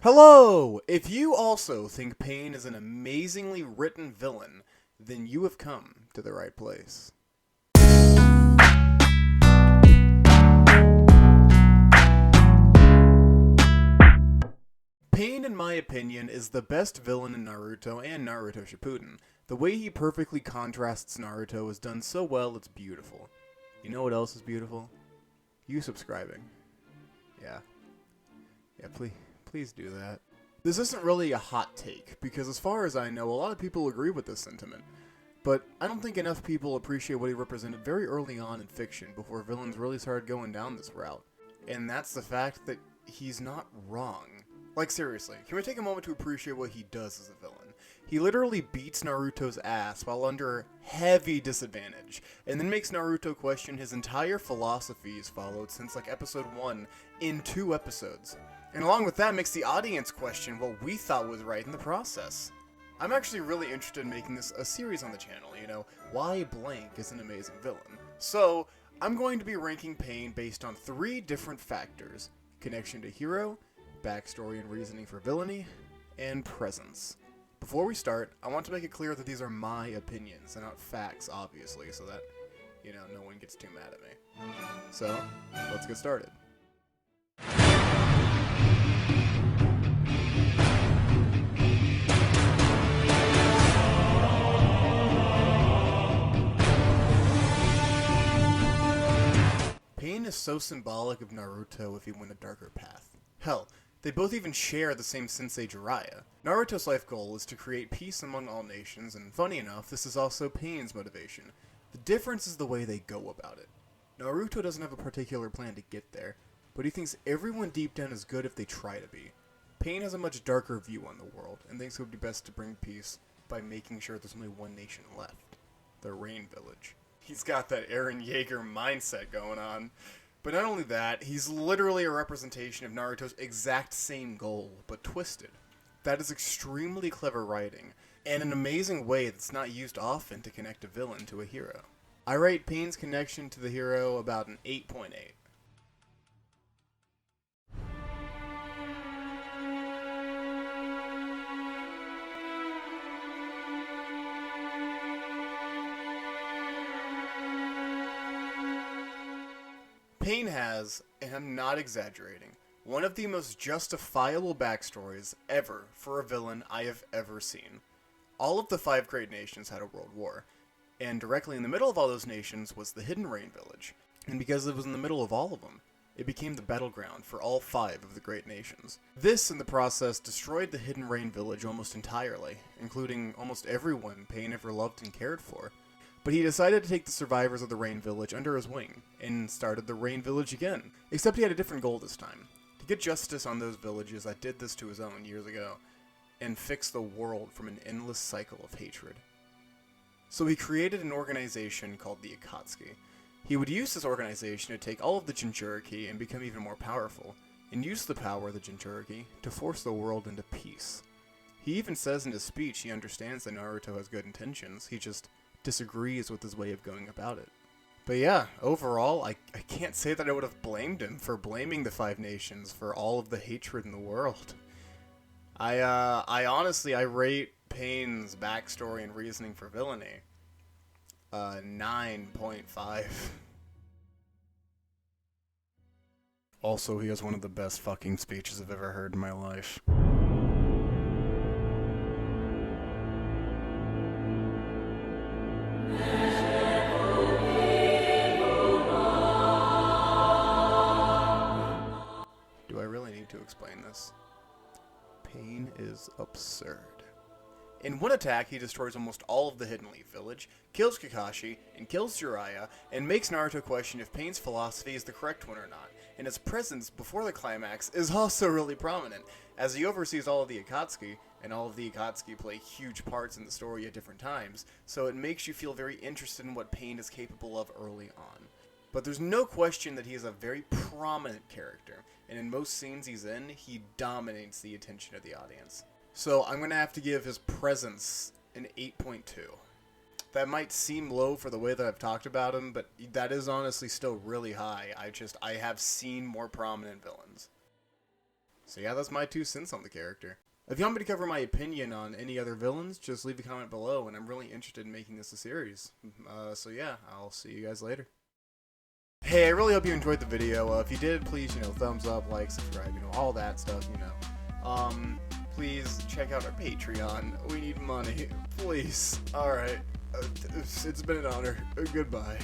Hello! If you also think Pain is an amazingly written villain, then you have come to the right place. Pain, in my opinion, is the best villain in Naruto and Naruto Shippuden. The way he perfectly contrasts Naruto is done so well, it's beautiful. You know what else is beautiful? You subscribing. Yeah, please do that. This isn't really a hot take, because as far as I know, a lot of people agree with this sentiment. But I don't think enough people appreciate what he represented very early on in fiction, before villains really started going down this route. And that's the fact that he's not wrong. Like, seriously, can we take a moment to appreciate what he does as a villain? He literally beats Naruto's ass while under heavy disadvantage, and then makes Naruto question his entire philosophy he's followed since, like, episode 1 in 2 episodes. And along with that, makes the audience question what we thought was right in the process. I'm actually really interested in making this a series on the channel, you know, why blank is an amazing villain. So, I'm going to be ranking Pain based on 3 different factors: connection to hero, backstory and reasoning for villainy, and presence. Before we start, I want to make it clear that these are my opinions and not facts, obviously, so that, you know, no one gets too mad at me. So, let's get started. Pain is so symbolic of Naruto if he went a darker path. Hell, they both even share the same sensei Jiraiya. Naruto's life goal is to create peace among all nations, and funny enough, this is also Pain's motivation. The difference is the way they go about it. Naruto doesn't have a particular plan to get there, but he thinks everyone deep down is good if they try to be. Pain has a much darker view on the world, and thinks it would be best to bring peace by making sure there's only one nation left: the Rain Village. He's got that Eren Yeager mindset going on. But not only that, he's literally a representation of Naruto's exact same goal, but twisted. That is extremely clever writing, and an amazing way that's not used often to connect a villain to a hero. I rate Pain's connection to the hero about an 8.8. Pain has, and I'm not exaggerating, one of the most justifiable backstories ever for a villain I have ever seen. All of the 5 great nations had a world war, and directly in the middle of all those nations was the Hidden Rain Village. And because it was in the middle of all of them, it became the battleground for all 5 of the great nations. This, in the process, destroyed the Hidden Rain Village almost entirely, including almost everyone Pain ever loved and cared for. But he decided to take the survivors of the Rain Village under his wing, and started the Rain Village again. Except he had a different goal this time: to get justice on those villages that did this to his own years ago, and fix the world from an endless cycle of hatred. So he created an organization called the Akatsuki. He would use this organization to take all of the Jinchuriki and become even more powerful, and use the power of the Jinchuriki to force the world into peace. He even says in his speech he understands that Naruto has good intentions, he just disagrees with his way of going about it. But yeah, overall, I can't say that I would have blamed him for blaming the 5 nations for all of the hatred in the world. I honestly rate Pain's backstory and reasoning for villainy 9.5. Also, he has one of the best fucking speeches I've ever heard in my life. Do I really need to explain this? Pain is absurd. In one attack, he destroys almost all of the Hidden Leaf Village, kills Kakashi, and kills Jiraiya, and makes Naruto question if Pain's philosophy is the correct one or not. And his presence before the climax is also really prominent, as he oversees all of the Akatsuki, and all of the Akatsuki play huge parts in the story at different times, so it makes you feel very interested in what Pain is capable of early on. But there's no question that he is a very prominent character, and in most scenes he's in, he dominates the attention of the audience. So I'm going to have to give his presence an 8.2. That might seem low for the way that I've talked about him, but that is honestly still really high. I have seen more prominent villains. So yeah, that's my 2 cents on the character. If you want me to cover my opinion on any other villains, just leave a comment below, and I'm really interested in making this a series. So yeah, I'll see you guys later. Hey, I really hope you enjoyed the video. If you did, please, thumbs up, like, subscribe, all that stuff, Please check out our Patreon. We need money. Please. Alright. It's been an honor. Goodbye.